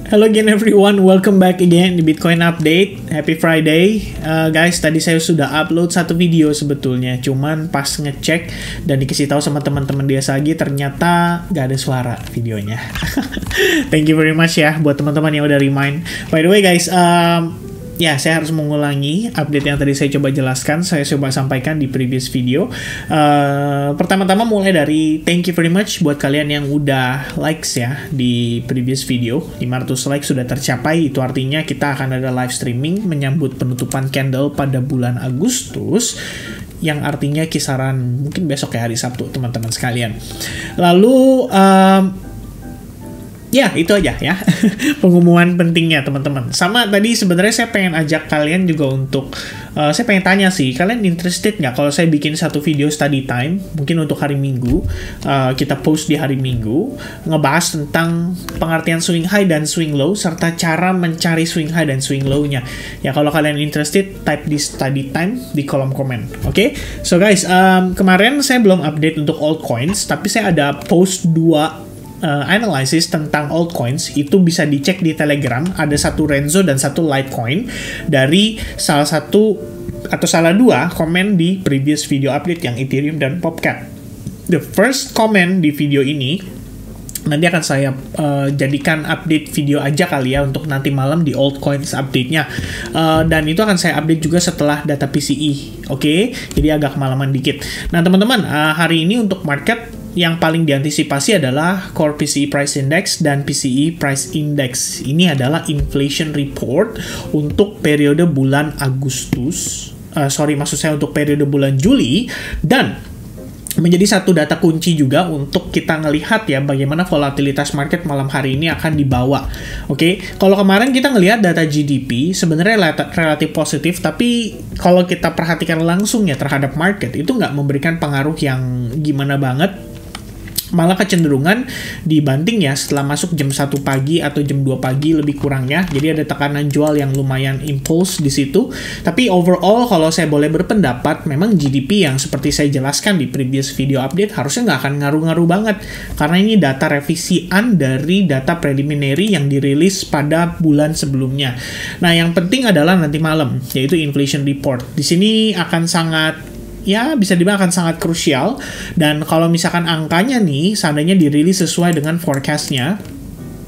Hello again everyone, welcome back again di Bitcoin Update. Happy Friday. Guys, tadi saya sudah upload satu video sebetulnya, cuman pas ngecek dan dikasih tahu sama teman-teman dia lagi, ternyata gak ada suara videonya. Thank you very much ya buat teman-teman yang udah remind. By the way guys, ya, saya harus mengulangi update yang tadi saya coba jelaskan, saya coba sampaikan di previous video. Pertama-tama mulai dari thank you very much buat kalian yang udah likes ya di previous video. 500 likes sudah tercapai, itu artinya kita akan ada live streaming menyambut penutupan candle pada bulan Agustus, yang artinya kisaran mungkin besok ya, hari Sabtu teman-teman sekalian. Lalu ya, itu aja ya pengumuman pentingnya teman-teman. Sama tadi sebenarnya saya pengen ajak kalian juga untuk saya pengen tanya sih, kalian interested nggak kalau saya bikin satu video study time mungkin untuk hari Minggu, kita post di hari Minggu, ngebahas tentang pengertian swing high dan swing low serta cara mencari swing high dan swing low-nya. Ya, kalau kalian interested, type di study time di kolom komen. Oke? So guys, kemarin saya belum update untuk altcoins, tapi saya ada post 2 analysis tentang altcoins. Itu bisa dicek di Telegram. Ada satu Renzo dan satu Litecoin dari salah satu atau salah dua komen di previous video update yang Ethereum dan Popcat. The first comment di video ini nanti akan saya jadikan update video aja kali ya untuk nanti malam di altcoins update-nya. Dan itu akan saya update juga setelah data PCE. Oke? Jadi agak kemalaman dikit. Nah teman-teman, hari ini untuk market yang paling diantisipasi adalah Core PCE Price Index dan PCE Price Index. Ini adalah inflation report untuk periode bulan Agustus. Maksud saya untuk periode bulan Juli, dan menjadi satu data kunci juga untuk kita ngelihat ya bagaimana volatilitas market malam hari ini akan dibawa. Oke, kalau kemarin kita ngelihat data GDP sebenarnya relatif positif, tapi kalau kita perhatikan langsung ya terhadap market itu nggak memberikan pengaruh yang gimana banget. Malah kecenderungan dibanting ya setelah masuk jam 1 pagi atau jam 2 pagi lebih kurangnya. Jadi ada tekanan jual yang lumayan impulse di situ. Tapi overall kalau saya boleh berpendapat, memang GDP yang seperti saya jelaskan di previous video update harusnya nggak akan ngaruh-ngaruh banget. Karena ini data revisian dari data preliminary yang dirilis pada bulan sebelumnya. Nah, yang penting adalah nanti malam, yaitu inflation report. Di sini akan sangat, ya bisa dibilang akan sangat krusial, dan kalau misalkan angkanya nih seandainya dirilis sesuai dengan forecast-nya,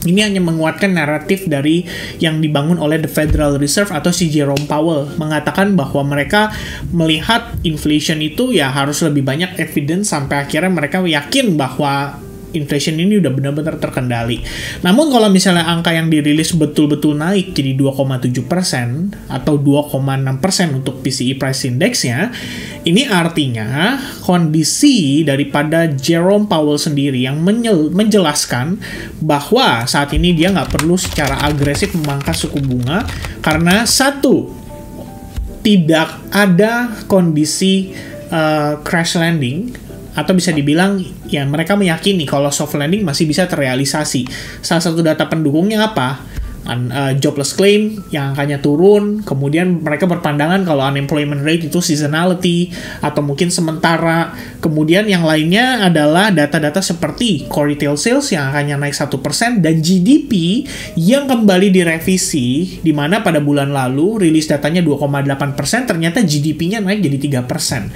ini hanya menguatkan naratif dari yang dibangun oleh The Federal Reserve atau si Jerome Powell, mengatakan bahwa mereka melihat inflation itu ya harus lebih banyak evidence sampai akhirnya mereka yakin bahwa inflation ini udah benar-benar terkendali. Namun kalau misalnya angka yang dirilis betul-betul naik jadi 2,7% atau 2,6% untuk PCE Price Index-nya, ini artinya kondisi daripada Jerome Powell sendiri yang menjelaskan bahwa saat ini dia nggak perlu secara agresif memangkas suku bunga karena satu, tidak ada kondisi crash landing, atau bisa dibilang ya mereka meyakini kalau soft landing masih bisa terrealisasi. Salah satu data pendukungnya apa? Jobless claim yang angkanya turun, kemudian mereka berpandangan kalau unemployment rate itu seasonality atau mungkin sementara. Kemudian yang lainnya adalah data-data seperti core retail sales yang angkanya naik 1% dan GDP yang kembali direvisi, di mana pada bulan lalu rilis datanya 2,8%, ternyata GDP-nya naik jadi 3%.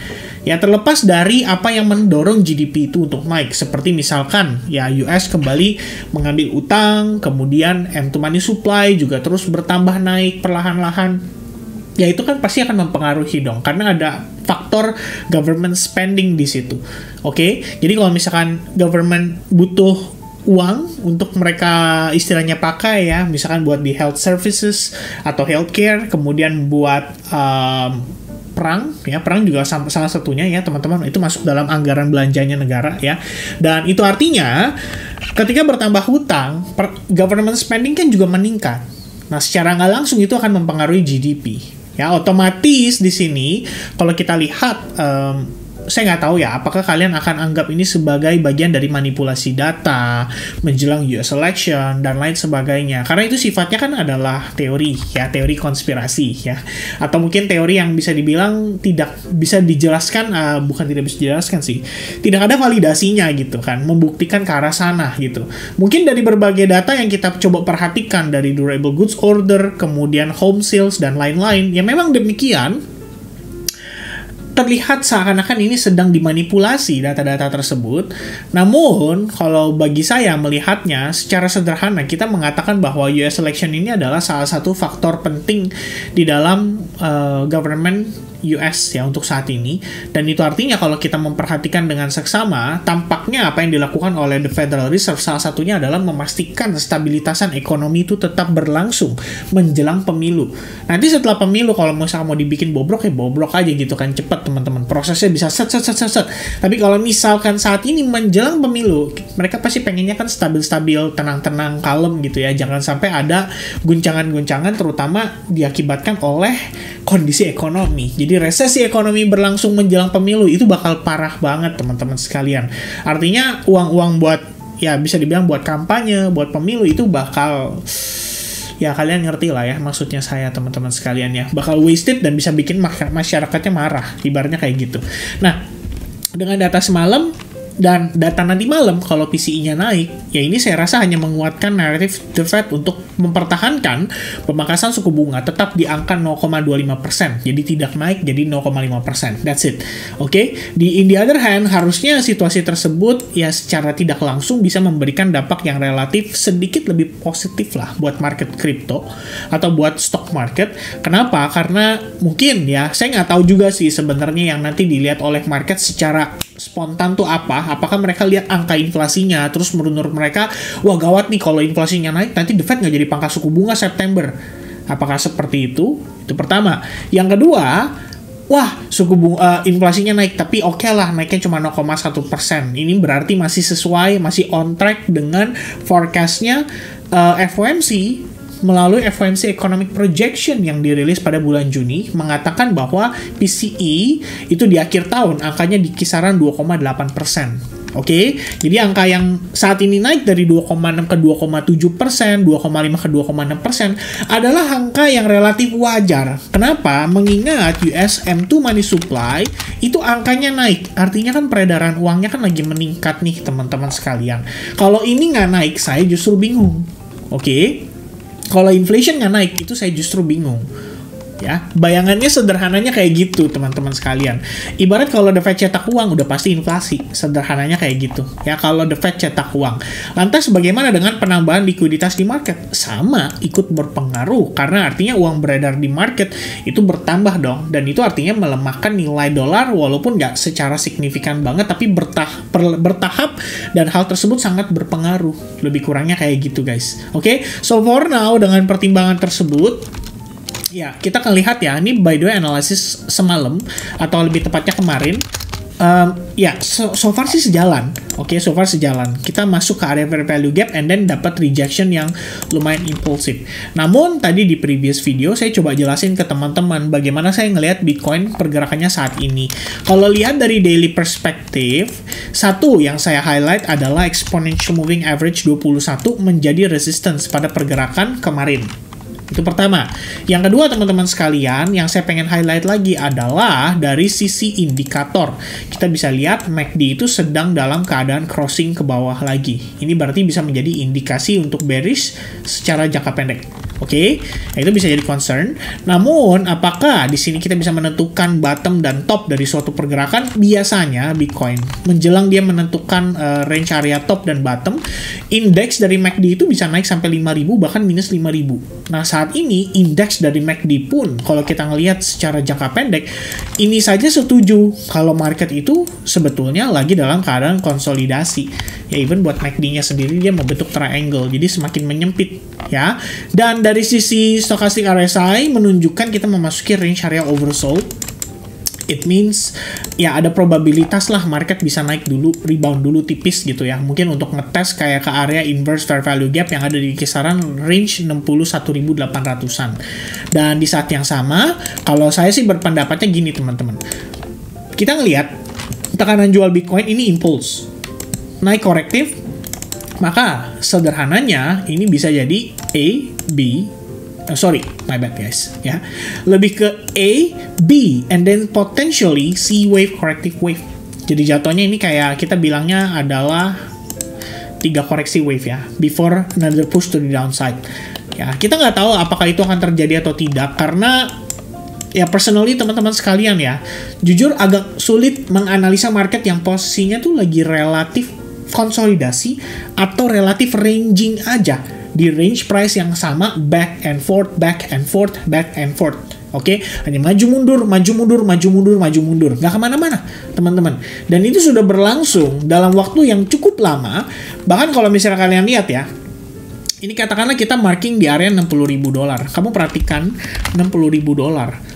Ya, terlepas dari apa yang mendorong GDP itu untuk naik, seperti misalkan ya US kembali mengambil utang, kemudian M2 money supply juga terus bertambah naik perlahan-lahan, ya itu kan pasti akan mempengaruhi dong, karena ada faktor government spending di situ. Oke, jadi kalau misalkan government butuh uang untuk mereka istilahnya pakai ya, misalkan buat di health services atau healthcare, kemudian buat perang juga salah satunya ya teman-teman, itu masuk dalam anggaran belanjanya negara ya. Dan itu artinya ketika bertambah hutang, government spending kan juga meningkat. Nah, secara nggak langsung itu akan mempengaruhi GDP. Ya, otomatis di sini kalau kita lihat saya nggak tahu ya, apakah kalian akan anggap ini sebagai bagian dari manipulasi data menjelang US election dan lain sebagainya. Karena itu sifatnya kan adalah teori ya, teori konspirasi ya. Atau mungkin teori yang bisa dibilang tidak bisa dijelaskan, bukan tidak bisa dijelaskan sih, tidak ada validasinya gitu kan, membuktikan ke arah sana gitu. Mungkin dari berbagai data yang kita coba perhatikan dari durable goods order, kemudian home sales dan lain-lain, ya memang demikian. Terlihat seakan-akan ini sedang dimanipulasi data-data tersebut. Namun, kalau bagi saya melihatnya secara sederhana, kita mengatakan bahwa US election ini adalah salah satu faktor penting di dalam government US ya untuk saat ini. Dan itu artinya kalau kita memperhatikan dengan seksama, tampaknya apa yang dilakukan oleh the Federal Reserve salah satunya adalah memastikan stabilitasan ekonomi itu tetap berlangsung menjelang pemilu. Nanti setelah pemilu kalau misalnya mau dibikin bobrok, ya bobrok aja gitu kan, cepat teman-teman. Prosesnya bisa set. Tapi kalau misalkan saat ini menjelang pemilu, mereka pasti pengennya kan stabil-stabil, tenang-tenang, kalem gitu ya. Jangan sampai ada guncangan-guncangan terutama diakibatkan oleh kondisi ekonomi. Jadi resesi ekonomi berlangsung menjelang pemilu itu bakal parah banget teman-teman sekalian. Artinya uang-uang buat ya bisa dibilang buat kampanye, buat pemilu itu bakal ya kalian ngerti lah ya maksudnya saya teman-teman sekalian ya. Bakal wasted dan bisa bikin masyarakatnya marah. Ibaratnya kayak gitu. Nah, dengan data semalam dan data nanti malam kalau PCE-nya naik, ya ini saya rasa hanya menguatkan naratif The Fed untuk mempertahankan pemangkasan suku bunga tetap di angka 0,25%. Jadi tidak naik jadi 0,5%. That's it. Oke. In the other hand, harusnya situasi tersebut ya secara tidak langsung bisa memberikan dampak yang relatif sedikit lebih positif lah buat market crypto atau buat stock market. Kenapa? Karena mungkin ya saya nggak tahu juga sih sebenarnya yang nanti dilihat oleh market secara spontan tuh apa? Apakah mereka lihat angka inflasinya, terus menurut mereka, wah gawat nih kalau inflasinya naik, nanti The Fed nggak jadi pangkas suku bunga September. Apakah seperti itu? Itu pertama. Yang kedua, wah suku bunga inflasinya naik, tapi oke lah naiknya cuma 0,1%. Ini berarti masih sesuai, masih on track dengan forecastnya FOMC. Melalui FOMC Economic Projection yang dirilis pada bulan Juni mengatakan bahwa PCE itu di akhir tahun angkanya di kisaran 2,8%. Oke, jadi angka yang saat ini naik dari 2,6 ke 2,7%, 2,5 ke 2,6% adalah angka yang relatif wajar. Kenapa? Mengingat US M2 money supply itu angkanya naik. Artinya kan peredaran uangnya kan lagi meningkat nih teman-teman sekalian. Kalau ini nggak naik, saya justru bingung. Oke, kalau inflation nggak naik, itu saya justru bingung. Ya, bayangannya sederhananya kayak gitu teman-teman sekalian. Ibarat kalau The Fed cetak uang udah pasti inflasi, sederhananya kayak gitu. Ya, kalau The Fed cetak uang. Lantas bagaimana dengan penambahan likuiditas di market? Sama, ikut berpengaruh karena artinya uang beredar di market itu bertambah dong, dan itu artinya melemahkan nilai dolar walaupun nggak secara signifikan banget tapi bertahap dan hal tersebut sangat berpengaruh. Lebih kurangnya kayak gitu guys. Oke, so for now dengan pertimbangan tersebut ya, kita akan lihat ya, ini by the way analisis semalam, atau lebih tepatnya kemarin. Ya, so far sih sejalan. Oke, so far sejalan. Kita masuk ke area fair value gap and then dapat rejection yang lumayan impulsif. Namun, tadi di previous video, saya coba jelasin ke teman-teman bagaimana saya ngelihat Bitcoin pergerakannya saat ini. Kalau lihat dari daily perspektif, satu yang saya highlight adalah exponential moving average 21 menjadi resistance pada pergerakan kemarin. Itu pertama. Yang kedua teman-teman sekalian, yang saya pengen highlight lagi adalah dari sisi indikator. Kita bisa lihat MACD itu sedang dalam keadaan crossing ke bawah lagi. Ini berarti bisa menjadi indikasi untuk bearish secara jangka pendek. Oke, nah, itu bisa jadi concern. Namun, apakah di sini kita bisa menentukan bottom dan top dari suatu pergerakan? Biasanya Bitcoin menjelang dia menentukan range area top dan bottom, indeks dari MACD itu bisa naik sampai 5.000 bahkan minus 5.000. Nah, saat ini indeks dari MACD pun kalau kita ngelihat secara jangka pendek, ini saja setuju kalau market itu sebetulnya lagi dalam keadaan konsolidasi. Ya, even buat MACD-nya sendiri dia membentuk triangle, jadi semakin menyempit ya. Dan dari sisi stochastic RSI menunjukkan kita memasuki range area oversold. It means ya ada probabilitas lah market bisa naik dulu, rebound dulu tipis gitu ya. Mungkin untuk ngetes kayak ke area inverse fair value gap yang ada di kisaran range 61.800-an. Dan di saat yang sama, kalau saya sih berpendapatnya gini teman-teman. Kita ngelihat tekanan jual Bitcoin ini impulse. Naik korektif, maka sederhananya ini bisa jadi A, B, sorry, my bad guys, ya. Lebih ke A, B, and then potentially C wave, corrective wave. Jadi jatuhnya ini kayak kita bilangnya adalah 3 koreksi wave ya, before another push to the downside. Ya, kita nggak tahu apakah itu akan terjadi atau tidak, karena ya personally teman-teman sekalian ya, jujur agak sulit menganalisa market yang posisinya tuh lagi relatif konsolidasi atau relatif ranging aja di range price yang sama, back and forth, back and forth, back and forth. Oke, hanya maju mundur, maju mundur, maju mundur, maju mundur, nggak kemana-mana, teman-teman. Dan itu sudah berlangsung dalam waktu yang cukup lama. Bahkan kalau misalnya kalian lihat ya, ini katakanlah kita marking di area $60.000. Kamu perhatikan $60.000.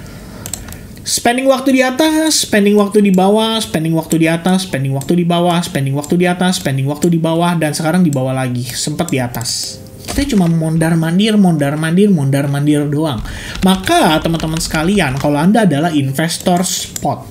Spending waktu di atas, spending waktu di bawah, spending waktu di atas, spending waktu di bawah, spending waktu di atas, spending waktu di bawah, dan sekarang di bawah lagi, sempat di atas. Kita cuma mondar-mandir doang. Maka teman-teman sekalian, kalau Anda adalah investor spot,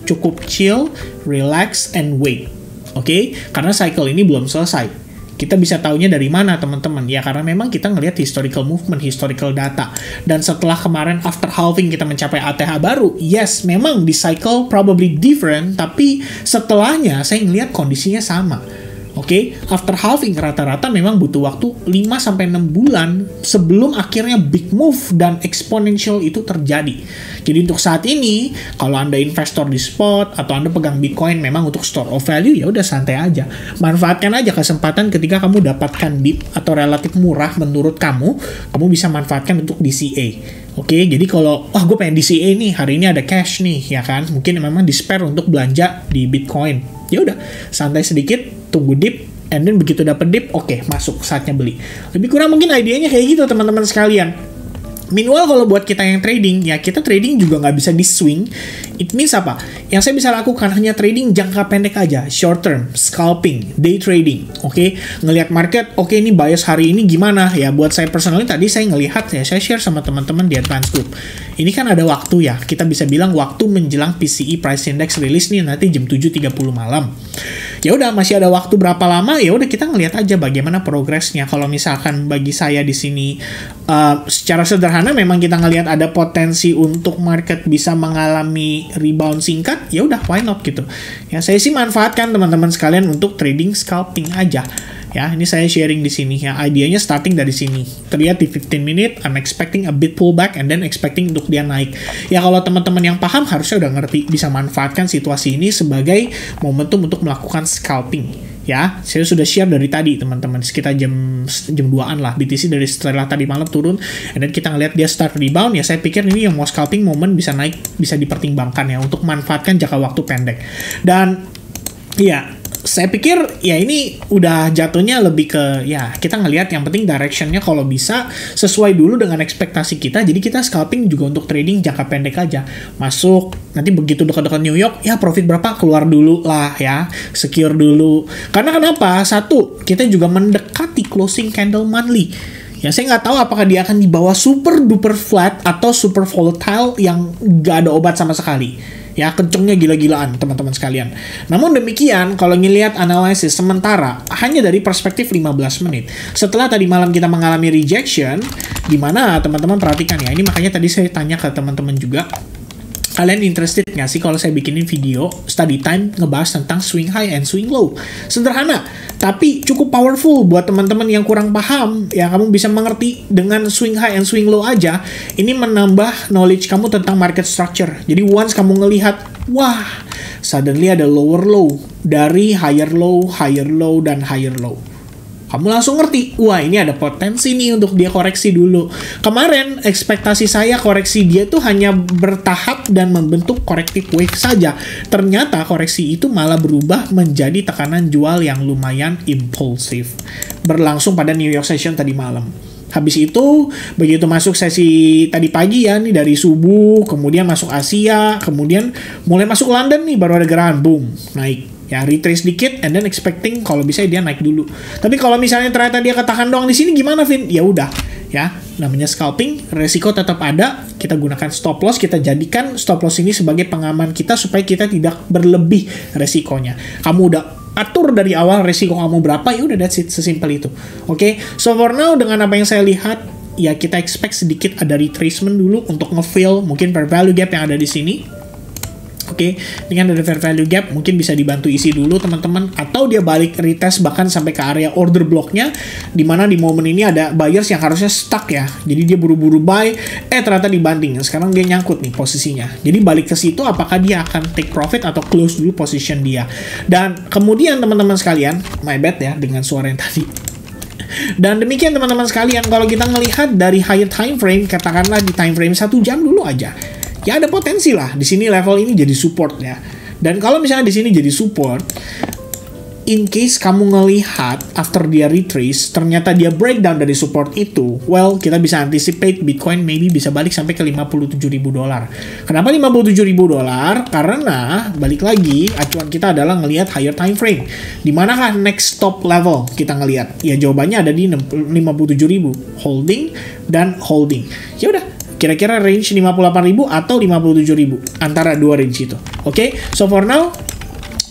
cukup chill, relax, and wait. Oke? Karena cycle ini belum selesai. Kita bisa taunya dari mana teman-teman? Ya karena memang kita ngelihat historical movement, historical data. Dan setelah kemarin after halving kita mencapai ATH baru, yes memang di cycle probably different, tapi setelahnya saya ngelihat kondisinya sama. Oke, after halving rata-rata memang butuh waktu 5-6 bulan sebelum akhirnya big move dan exponential itu terjadi. Jadi untuk saat ini, kalau Anda investor di spot atau Anda pegang Bitcoin memang untuk store of value, ya udah santai aja. Manfaatkan aja kesempatan ketika kamu dapatkan dip atau relatif murah menurut kamu bisa manfaatkan untuk DCA. Oke, jadi kalau gue pengen DCA nih, hari ini ada cash nih, ya kan? Mungkin memang di spare untuk belanja di Bitcoin. Ya udah, santai sedikit, tunggu dip, and then begitu dapat dip, oke, masuk saatnya beli. Lebih kurang mungkin idenya kayak gitu teman-teman sekalian. Meanwhile kalau buat kita yang trading, ya kita trading juga nggak bisa di swing. It means apa? Yang saya bisa lakukan hanya trading jangka pendek aja, short term, scalping, day trading. Oke, ngelihat market, oke ini bias hari ini gimana? Ya buat saya personally tadi saya ngelihat ya, saya share sama teman-teman di advance group. Ini kan ada waktu ya, kita bisa bilang waktu menjelang PCE price index release nih nanti jam 7.30 malam. Ya udah masih ada waktu berapa lama, ya udah kita ngelihat aja bagaimana progresnya. Kalau misalkan bagi saya di sini secara sederhana memang kita ngelihat ada potensi untuk market bisa mengalami rebound singkat, ya udah why not gitu. Ya saya sih manfaatkan teman-teman sekalian untuk trading scalping aja. Ya, ini saya sharing di sini ya. Idenya starting dari sini. Terlihat di 15 minute, I'm expecting a bit pullback and then expecting untuk dia naik. Ya kalau teman-teman yang paham harusnya udah ngerti bisa manfaatkan situasi ini sebagai momentum untuk melakukan scalping. Ya, saya sudah share dari tadi teman-teman, sekitar jam 2-an lah BTC dari setelah tadi malam turun, and then kita ngeliat dia start rebound, ya saya pikir ini yang mau scalping moment bisa naik, bisa dipertimbangkan ya untuk manfaatkan jangka waktu pendek. Dan ya saya pikir ya ini udah jatuhnya lebih ke ya kita ngelihat yang penting directionnya kalau bisa sesuai dulu dengan ekspektasi kita, jadi kita scalping juga untuk trading jangka pendek aja, masuk nanti begitu dekat-dekat New York ya profit berapa keluar dulu lah ya, secure dulu. Karena kenapa? Satu, kita juga mendekati closing candle monthly. Ya saya nggak tahu apakah dia akan di bawah super duper flat atau super volatile yang nggak ada obat sama sekali. Ya kencengnya gila-gilaan teman-teman sekalian. Namun demikian kalau ngelihat analisis sementara hanya dari perspektif 15 menit. Setelah tadi malam kita mengalami rejection, di mana teman-teman perhatikan ya, ini makanya tadi saya tanya ke teman-teman juga, kalian interested nggak sih kalau saya bikinin video study time ngebahas tentang swing high and swing low? Sederhana, tapi cukup powerful buat teman-teman yang kurang paham. Ya, kamu bisa mengerti dengan swing high and swing low aja. Ini menambah knowledge kamu tentang market structure. Jadi once kamu ngelihat, wah, suddenly ada lower low dari higher low, dan higher low. Kamu langsung ngerti, wah ini ada potensi nih untuk dia koreksi dulu. Kemarin ekspektasi saya koreksi dia tuh hanya bertahap dan membentuk corrective wave saja. Ternyata koreksi itu malah berubah menjadi tekanan jual yang lumayan impulsif. Berlangsung pada New York session tadi malam. Habis itu, begitu masuk sesi tadi pagi ya, nih dari subuh, kemudian masuk Asia, kemudian mulai masuk London nih, baru ada gerakan, boom, naik. Ya, retrace dikit, and then expecting kalau bisa dia naik dulu. Tapi kalau misalnya ternyata dia ketahan doang di sini, gimana, Vin? Ya udah, ya, namanya scalping, resiko tetap ada, kita gunakan stop loss, kita jadikan stop loss ini sebagai pengaman kita supaya kita tidak berlebih resikonya. Kamu udah atur dari awal resiko kamu berapa, ya udah, that's it, sesimpel itu. Oke, so for now dengan apa yang saya lihat, ya kita expect sedikit ada retracement dulu untuk nge-fill mungkin fair value gap yang ada di sini. Oke, dengan ada fair value gap mungkin bisa dibantu isi dulu teman-teman, atau dia balik retest bahkan sampai ke area order blocknya, dimana di momen ini ada buyers yang harusnya stuck ya, jadi dia buru-buru buy, ternyata dibanting, sekarang dia nyangkut nih posisinya, jadi balik ke situ apakah dia akan take profit atau close dulu position dia. Dan kemudian teman-teman sekalian, my bad ya dengan suara yang tadi. Dan demikian teman-teman sekalian, kalau kita melihat dari higher time frame, katakanlah di time frame 1 jam dulu aja, ya ada potensi lah di sini level ini jadi support ya. Dan kalau misalnya di sini jadi support, in case kamu ngelihat after dia retrace ternyata dia breakdown dari support itu, well, kita bisa anticipate Bitcoin maybe bisa balik sampai ke $57.000. Kenapa $57.000? Karena balik lagi acuan kita adalah ngelihat higher time frame. Di manakah next stop level kita ngelihat? Ya jawabannya ada di 57.000, holding dan holding. Ya udah, kira-kira range 58.000 atau 57.000, antara dua range itu. Oke, so for now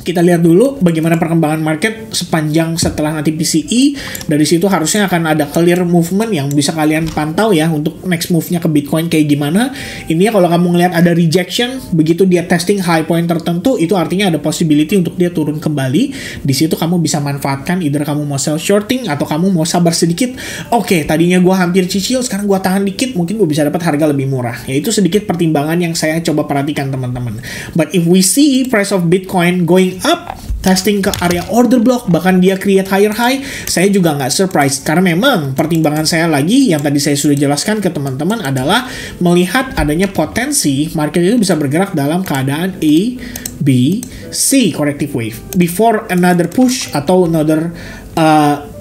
kita lihat dulu bagaimana perkembangan market sepanjang setelah nanti PCE. Dari situ harusnya akan ada clear movement yang bisa kalian pantau ya untuk next move-nya ke Bitcoin kayak gimana. Ini ya, kalau kamu ngelihat ada rejection, begitu dia testing high point tertentu, itu artinya ada possibility untuk dia turun kembali. Di situ kamu bisa manfaatkan, either kamu mau sell shorting atau kamu mau sabar sedikit. Oke, tadinya gua hampir cicil, sekarang gua tahan dikit, mungkin gua bisa dapat harga lebih murah. Ya itu sedikit pertimbangan yang saya coba perhatikan teman-teman. But if we see price of Bitcoin going up, testing ke area order block, bahkan dia create higher high, saya juga nggak surprise, karena memang pertimbangan saya lagi yang tadi saya sudah jelaskan ke teman-teman adalah melihat adanya potensi market itu bisa bergerak dalam keadaan A, B, C corrective wave before another push atau another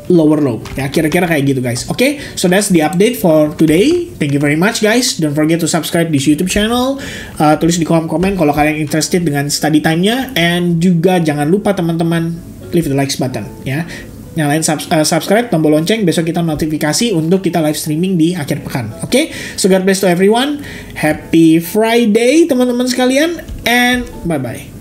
lower low, ya kira-kira kayak gitu guys. Oke, so that's the update for today. Thank you very much guys. Don't forget to subscribe di YouTube channel. Tulis di kolom komen kalau kalian interested dengan study time-nya, and juga jangan lupa teman-teman leave the likes button ya. Nyalain subscribe, tombol lonceng, besok kita notifikasi untuk kita live streaming di akhir pekan. Oke, so God bless to everyone. Happy Friday teman-teman sekalian, and bye bye.